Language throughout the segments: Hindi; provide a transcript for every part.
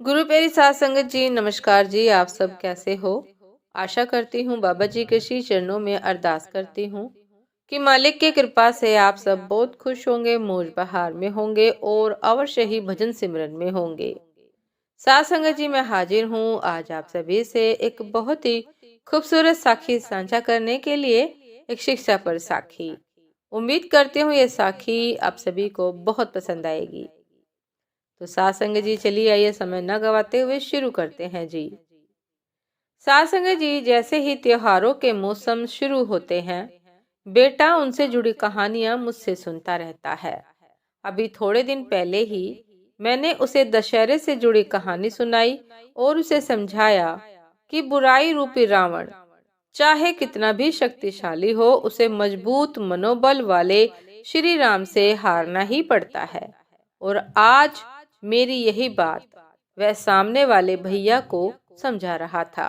गुरु प्यारी साध संगत जी, नमस्कार जी। आप सब कैसे हो? आशा करती हूँ बाबा जी के श्री चरणों में अरदास करती हूँ कि मालिक की कृपा से आप सब बहुत खुश होंगे, मौज बहार में होंगे और अवश्य ही भजन सिमरन में होंगे। साध संगत जी, मैं हाजिर हूँ आज आप सभी से एक बहुत ही खूबसूरत साखी साझा करने के लिए। एक शिक्षा पर साखी। उम्मीद करती हूँ ये साखी आप सभी को बहुत पसंद आएगी। तो साथ संगत जी, चलिए आइए समय न गवाते हुए शुरू करते हैं जी। साथ संगत जी, जैसे ही त्योहारों के मौसम शुरू होते हैं, बेटा उनसे जुड़ी कहानियां मुझसे सुनता रहता है। अभी थोड़े दिन पहले ही मैंने उसे दशहरे से जुड़ी कहानी सुनाई और उसे समझाया कि बुराई रूपी रावण चाहे कितना भी शक्तिशाली हो, उसे मजबूत मनोबल वाले श्री राम से हारना ही पड़ता है। और आज मेरी यही बात वह सामने वाले भैया को समझा रहा था।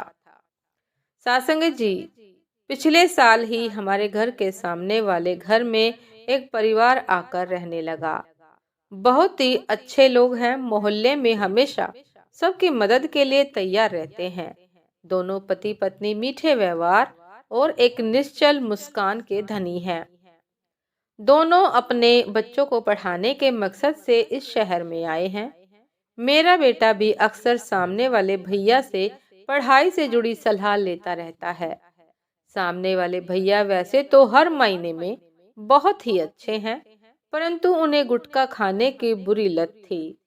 सासंगत जी, पिछले साल ही हमारे घर के सामने वाले घर में एक परिवार आकर रहने लगा। बहुत ही अच्छे लोग हैं, मोहल्ले में हमेशा सबकी मदद के लिए तैयार रहते हैं। दोनों पति पत्नी मीठे व्यवहार और एक निश्चल मुस्कान के धनी हैं। दोनों अपने बच्चों को पढ़ाने के मकसद से इस शहर में आए हैं। मेरा बेटा भी अक्सर सामने वाले भैया से पढ़ाई से जुड़ी सलाह लेता रहता है। सामने वाले भैया वैसे तो हर महीने में बहुत ही अच्छे हैं, परंतु उन्हें गुटखा खाने की बुरी लत थी।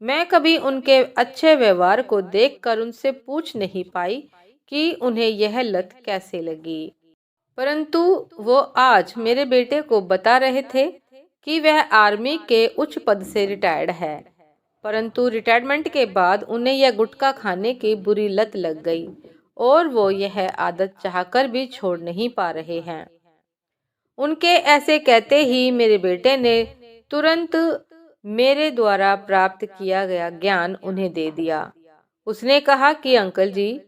मैं कभी उनके अच्छे व्यवहार को देखकर उनसे पूछ नहीं पाई कि उन्हें यह लत कैसे लगी। परंतु वो आज मेरे बेटे को बता रहे थे कि वह आर्मी के उच्च पद से रिटायर्ड है, परंतु रिटायरमेंट के बाद उन्हें यह गुटखा खाने की बुरी लत लग गई और वो यह आदत चाहकर भी छोड़ नहीं पा रहे हैं। उनके ऐसे कहते ही मेरे बेटे ने तुरंत मेरे द्वारा प्राप्त किया गया ज्ञान उन्हें दे दिया। उसने कहा कि अंकल जी,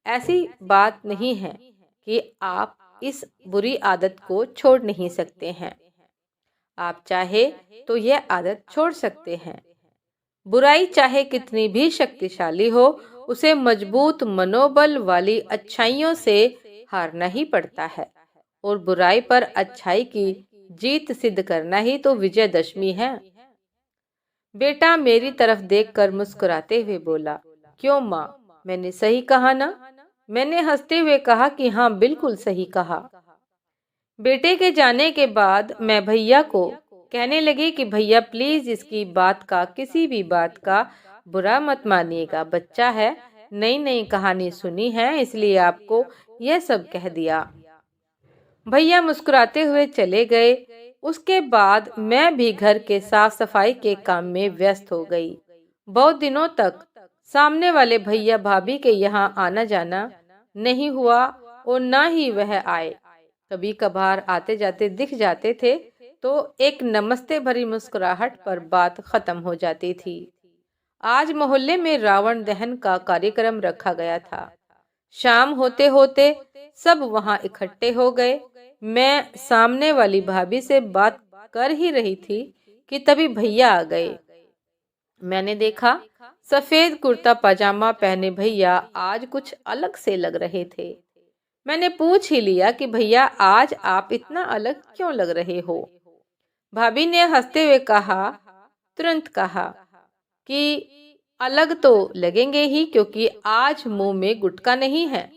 ऐसी बात नहीं है कि आप इस बुरी आदत को छोड़ नहीं सकते हैं। आप चाहे तो यह आदत छोड़ सकते हैं। बुराई चाहे कितनी भी शक्तिशाली हो, उसे मजबूत मनोबल वाली अच्छाइयों से हारना ही पड़ता है। और बुराई पर अच्छाई की जीत सिद्ध करना ही तो विजयदशमी है। बेटा मेरी तरफ देखकर मुस्कुराते हुए बोला, क्यों माँ, मैंने सही कहा ना? मैंने हंसते हुए कहा कि हाँ, बिल्कुल सही कहा। बेटे के जाने के बाद मैं भैया को कहने लगी कि भैया प्लीज इसकी बात का, किसी भी बात का बुरा मत मानिएगा। बच्चा है, नई नई कहानी सुनी है, इसलिए आपको यह सब कह दिया। भैया मुस्कुराते हुए चले गए। उसके बाद मैं भी घर के साफ सफाई के काम में व्यस्त हो गई। बहुत दिनों तक सामने वाले भैया भाभी के यहाँ आना जाना नहीं हुआ और न ही वह आए। कभी कभार आते जाते दिख जाते थे तो एक नमस्ते भरी मुस्कुराहट पर बात खत्म हो जाती थी। आज मोहल्ले में रावण दहन का कार्यक्रम रखा गया था। शाम होते होते सब वहां इकट्ठे हो गए। मैं सामने वाली भाभी से बात कर ही रही थी कि तभी भैया आ गए। मैंने देखा सफेद कुर्ता पजामा पहने भैया आज कुछ अलग से लग रहे थे। मैंने पूछ ही लिया कि भैया आज आप इतना अलग क्यों लग रहे हो? भाभी ने हंसते हुए कहा, तुरंत कहा कि अलग तो लगेंगे ही, क्योंकि आज मुंह में गुटखा नहीं है।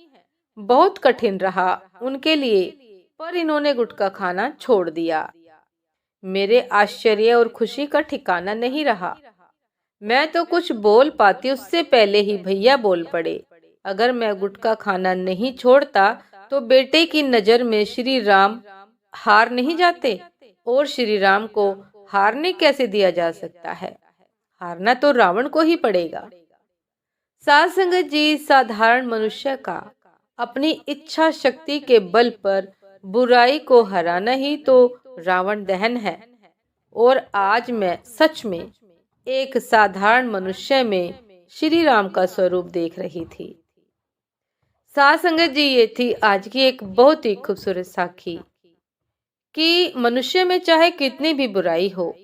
बहुत कठिन रहा उनके लिए, पर इन्होंने गुटखा खाना छोड़ दिया। मेरे आश्चर्य और खुशी का ठिकाना नहीं रहा। मैं तो कुछ बोल पाती उससे पहले ही भैया बोल पड़े। अगर मैं गुटखा खाना नहीं छोड़ता तो बेटे की नजर में श्री राम हार नहीं जाते, और श्री राम को हारने कैसे दिया जा सकता है? हारना तो रावण को ही पड़ेगा। साध संगत जी, साधारण मनुष्य का अपनी इच्छा शक्ति के बल पर बुराई को हराना ही तो रावण दहन है। और आज मैं सच में एक साधारण मनुष्य में श्री राम का स्वरूप देख रही थी। साध संगत जी, ये थी आज की एक बहुत ही खूबसूरत साखी कि मनुष्य में चाहे कितनी भी बुराई हो,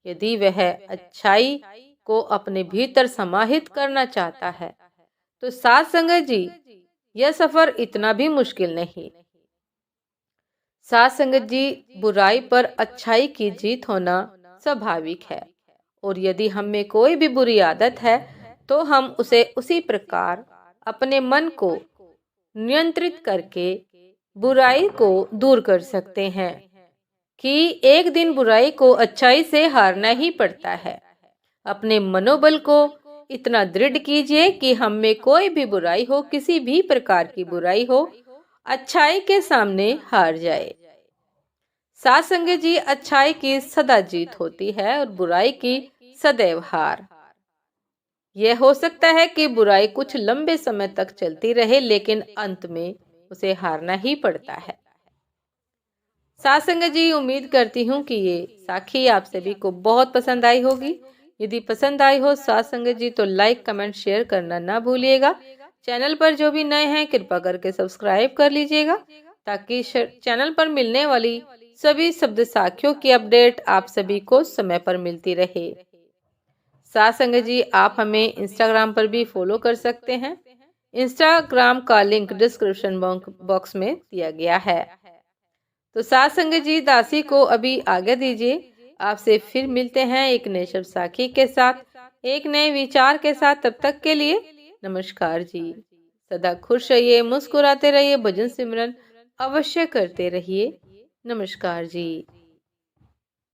यदि वह अच्छाई को अपने भीतर समाहित करना चाहता है तो साथ संगत जी यह सफर इतना भी मुश्किल नहीं। साथ संगत जी, बुराई पर अच्छाई की जीत होना स्वाभाविक है और यदि हम में कोई भी बुरी आदत है तो हम उसे उसी प्रकार अपने मन को नियंत्रित करके बुराई को दूर कर सकते हैं कि एक दिन बुराई को अच्छाई से हारना ही पड़ता है। अपने मनोबल को इतना दृढ़ कीजिए कि हम में कोई भी बुराई हो, किसी भी प्रकार की बुराई हो, अच्छाई के सामने हार जाए। साथ संगत जी, अच्छाई की सदा जीत होती है और बुराई की सदैव हार। यह हो सकता है कि बुराई कुछ लंबे समय तक चलती रहे लेकिन अंत में उसे हारना ही पड़ता है। साथ संगत जी, उम्मीद करती हूँ कि ये साखी आप सभी को बहुत पसंद आई होगी। यदि पसंद आई हो साथ संगत जी तो लाइक कमेंट शेयर करना ना भूलिएगा। चैनल पर जो भी नए हैं कृपा करके सब्सक्राइब कर लीजिएगा ताकि चैनल पर मिलने वाली सभी शब्द साखियों की अपडेट आप सभी को समय पर मिलती रहे। साथ संगत जी, आप हमें इंस्टाग्राम पर भी फॉलो कर सकते हैं। इंस्टाग्राम का लिंक डिस्क्रिप्शन बॉक्स में दिया गया है। तो साथ संगत जी, दासी को अभी आगे दीजिए। आपसे फिर मिलते हैं एक नए शब्द साखी के साथ, एक नए विचार के साथ। तब तक के लिए नमस्कार जी। सदा खुश रहिए, मुस्कुराते रहिए, भजन सिमरन अवश्य करते रहिए। नमस्कार जी।